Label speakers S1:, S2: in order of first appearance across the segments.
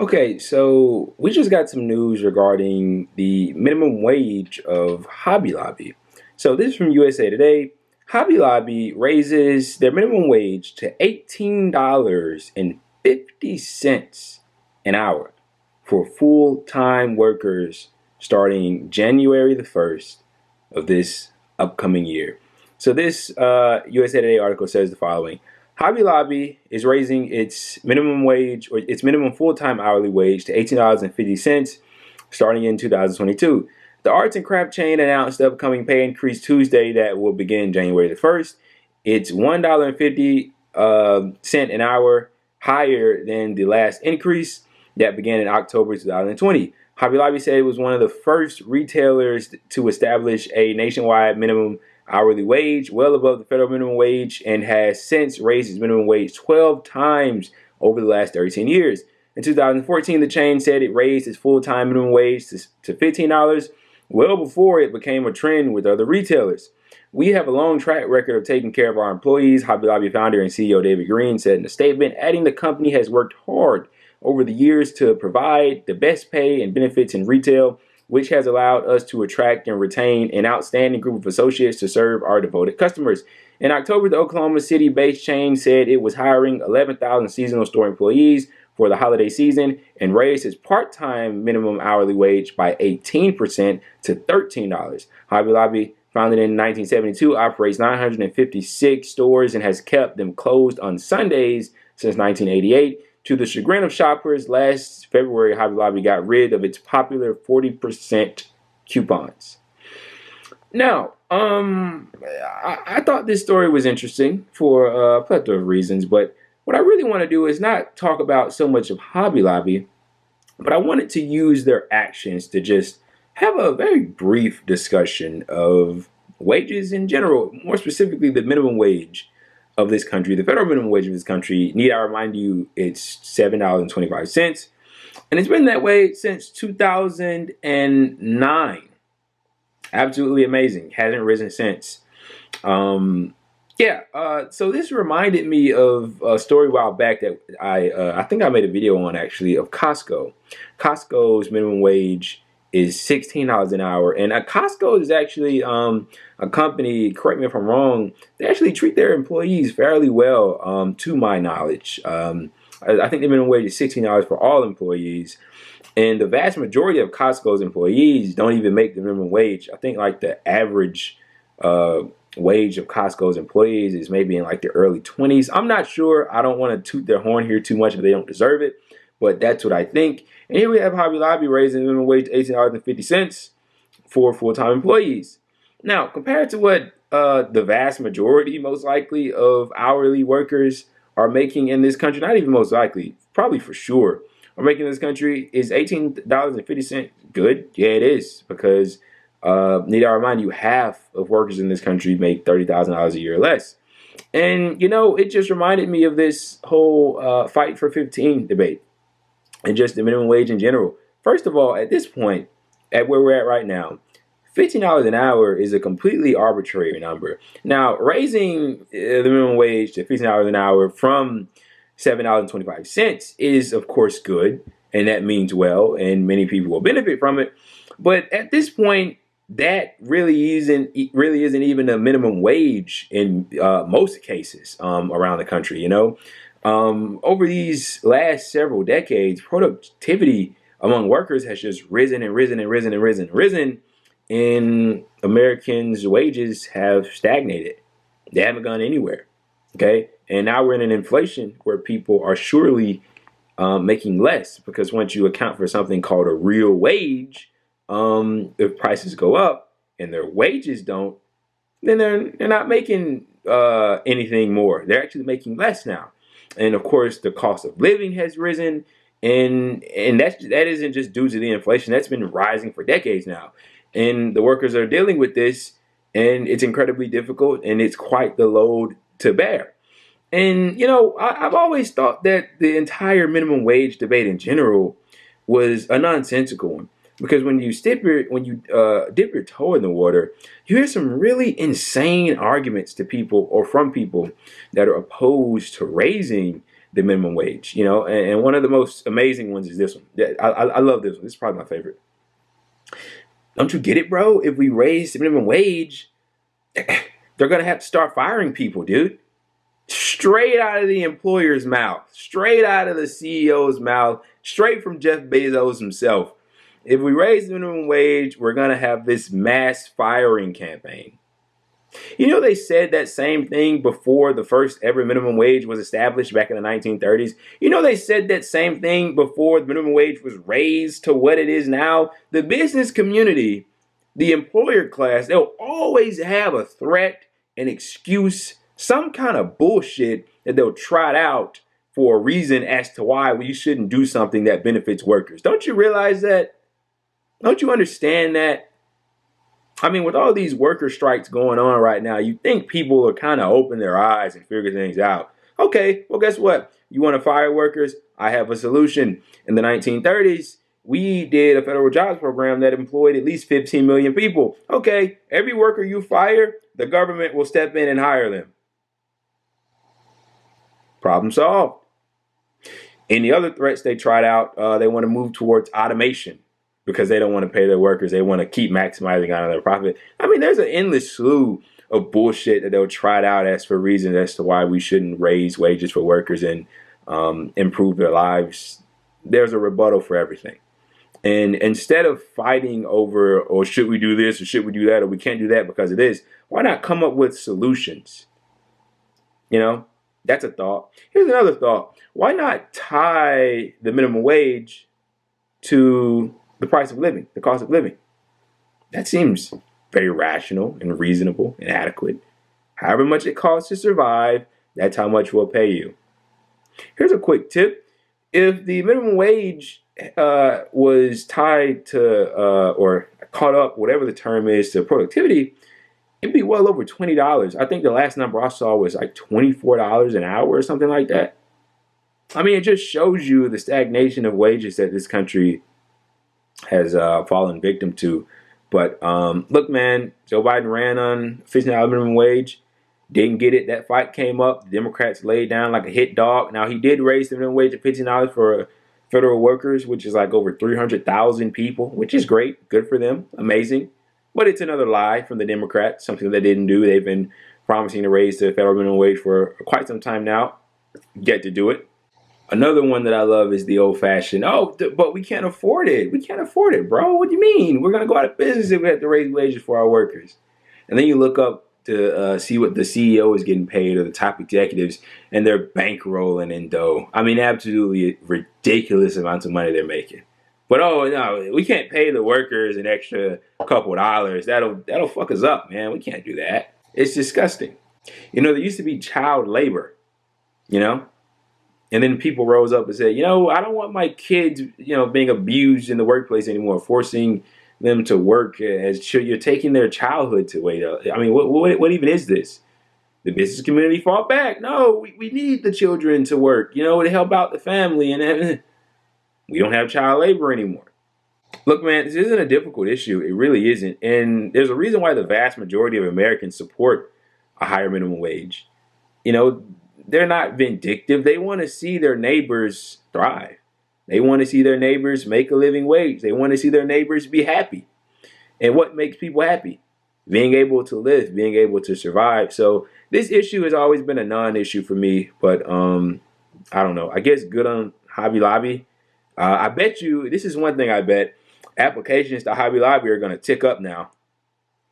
S1: Okay, so we just got some news regarding the minimum wage of Hobby Lobby. So this is from USA Today. Hobby Lobby raises their minimum wage to $18.50 an hour for full-time workers starting January the 1st of this upcoming year. So this USA Today article says the following. Hobby Lobby is raising its minimum wage or its minimum full-time hourly wage to $18.50 starting in 2022. The arts and craft chain announced the upcoming pay increase Tuesday that will begin January the 1st. It's $1.50 an hour higher than the last increase that began in October 2020. Hobby Lobby said it was one of the first retailers to establish a nationwide minimum hourly wage, well above the federal minimum wage, and has since raised its minimum wage 12 times over the last 13 years. In 2014, the chain said it raised its full-time minimum wage to $15, well before it became a trend with other retailers. We have a long track record of taking care of our employees, Hobby Lobby founder and CEO David Green said in a statement, adding the company has worked hard over the years to provide the best pay and benefits in retail, which has allowed us to attract and retain an outstanding group of associates to serve our devoted customers. In October, the Oklahoma City-based chain said it was hiring 11,000 seasonal store employees for the holiday season and raised its part-time minimum hourly wage by 18% to $13. Hobby Lobby, founded in 1972, operates 956 stores and has kept them closed on Sundays since 1988. To the chagrin of shoppers, last February, Hobby Lobby got rid of its popular 40% coupons. Now, I thought this story was interesting for a plethora of reasons, but what I really want to do is not talk about so much of Hobby Lobby, but I wanted to use their actions to just have a very brief discussion of wages in general, more specifically the minimum wage of this country. The federal minimum wage of this country, need I remind you, it's $7.25. And it's been that way since 2009. Absolutely amazing. Hasn't risen since. So this reminded me of a story a while back that I think I made a video on, actually, of Costco. Costco's minimum wage is $16 an hour, and Costco is actually a company, correct me if I'm wrong, they actually treat their employees fairly well, to my knowledge. I think the minimum wage is $16 for all employees, and the vast majority of Costco's employees don't even make the minimum wage. I think like the average wage of Costco's employees is maybe in like the early 20s. I'm not sure. I don't want to toot their horn here too much if they don't deserve it, but that's what I think. And here we have Hobby Lobby raising the minimum wage to $18.50 for full-time employees. Now, compared to what the vast majority, most likely, of hourly workers are making in this country, not even most likely, probably for sure, are making in this country, is $18.50 good? Yeah, it is, because need I remind you, half of workers in this country make $30,000 a year or less. And, you know, it just reminded me of this whole fight for 15 debate and just the minimum wage in general. First of all, at this point, at where we're at right now, $15 an hour is a completely arbitrary number. Now, raising the minimum wage to $15 an hour from $7.25 is, of course, good, and that means well, and many people will benefit from it. But at this point, that really isn't even a minimum wage in most cases around the country. You know, over these last several decades, productivity among workers has just risen and risen and risen and risen and risen, and Americans' wages have stagnated. They haven't gone anywhere. Okay, and now we're in an inflation where people are surely making less, because once you account for something called a real wage, if prices go up and their wages don't, then they're not making anything more. They're actually making less now. And of course, the cost of living has risen, and that isn't just due to the inflation. That's been rising for decades now. And the workers are dealing with this, and it's incredibly difficult, and it's quite the load to bear. And, you know, I've always thought that the entire minimum wage debate in general was a nonsensical one. Because when you dip your toe in the water, you hear some really insane arguments to people, or from people that are opposed to raising the minimum wage. And one of the most amazing ones is this one. Yeah, I love this one. This is probably my favorite. Don't you get it, bro? If we raise the minimum wage, they're going to have to start firing people, dude. Straight out of the employer's mouth, straight out of the CEO's mouth, straight from Jeff Bezos himself. If we raise the minimum wage, we're going to have this mass firing campaign. They said that same thing before the first ever minimum wage was established back in the 1930s. They said that same thing before the minimum wage was raised to what it is now. The business community, the employer class, they'll always have a threat, an excuse, some kind of bullshit that they'll trot out for a reason as to why we shouldn't do something that benefits workers. Don't you realize that? Don't you understand that? I mean, with all these worker strikes going on right now, you think people are kind of open their eyes and figure things out. Okay, well, guess what? You want to fire workers? I have a solution. In the 1930s, we did a federal jobs program that employed at least 15 million people. Okay, every worker you fire, the government will step in and hire them. Problem solved. Any other threats they tried out, they want to move towards automation because they don't want to pay their workers. They want to keep maximizing out of their profit. I mean, there's an endless slew of bullshit that they'll try out as for reasons as to why we shouldn't raise wages for workers and improve their lives. There's a rebuttal for everything. And instead of fighting over, or should we do this, or should we do that, or we can't do that because of this, why not come up with solutions? That's a thought. Here's another thought. Why not tie the minimum wage to the price of living, the cost of living? That seems very rational and reasonable and adequate. However much it costs to survive, that's how much we'll pay you. Here's a quick tip. If the minimum wage was tied to or caught up, whatever the term is, to productivity, it'd be well over $20. I think the last number I saw was like $24 an hour or something like that. I mean, it just shows you the stagnation of wages that this country has fallen victim to. But look, man, Joe Biden ran on $15 minimum wage. Didn't get it. That fight came up. The Democrats laid down like a hit dog. Now, he did raise the minimum wage to $15 for federal workers, which is like over 300,000 people, which is great. Good for them. Amazing. But it's another lie from the Democrats, something they didn't do. They've been promising to raise the federal minimum wage for quite some time now. Yet to do it. Another one that I love is the old-fashioned, but we can't afford it. We can't afford it, bro. What do you mean? We're going to go out of business if we have to raise wages for our workers. And then you look up to see what the CEO is getting paid, or the top executives, and they're bankrolling in dough. I mean, absolutely ridiculous amounts of money they're making. But no, we can't pay the workers an extra couple of dollars. That'll fuck us up, man. We can't do that. It's disgusting. There used to be child labor, and then people rose up and said, I don't want my kids, being abused in the workplace anymore, forcing them to work as you're taking their childhood away. I mean, what even is this? The business community fought back. No, we need the children to work, to help out the family, and we don't have child labor anymore. Look, man, this isn't a difficult issue. It really isn't. And there's a reason why the vast majority of Americans support a higher minimum wage. They're not vindictive. They want to see their neighbors thrive. They want to see their neighbors make a living wage. They want to see their neighbors be happy. And what makes people happy? Being able to live, being able to survive. So this issue has always been a non-issue for me. But I don't know. I guess good on Hobby Lobby. I bet you, this is one thing I bet, applications to Hobby Lobby are going to tick up now.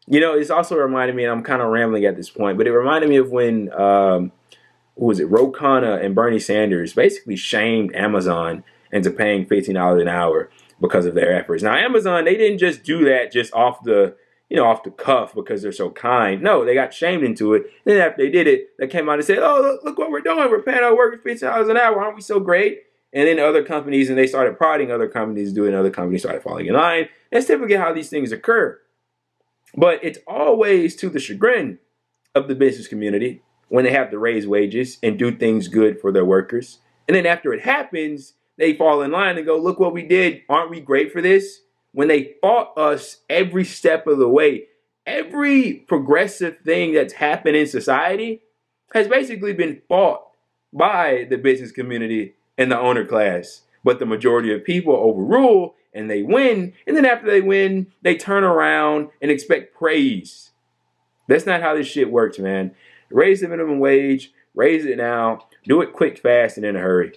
S1: It's also reminded me, and I'm kind of rambling at this point, but it reminded me of when, who was it, Ro Khanna and Bernie Sanders basically shamed Amazon into paying $15 an hour because of their efforts. Now, Amazon, they didn't just do that just off the cuff because they're so kind. No, they got shamed into it. Then after they did it, they came out and said, oh, look what we're doing. We're paying our workers $15 an hour. Aren't we so great? And then other companies, and they started prodding other companies, doing other companies started falling in line. That's typically how these things occur. But it's always to the chagrin of the business community when they have to raise wages and do things good for their workers. And then after it happens, they fall in line and go, look what we did. Aren't we great for this? When they fought us every step of the way, every progressive thing that's happened in society has basically been fought by the business community and the owner class. But the majority of people overrule and they win. And then after they win, they turn around and expect praise. That's not how this shit works, man. Raise the minimum wage, raise it now, do it quick, fast, and in a hurry.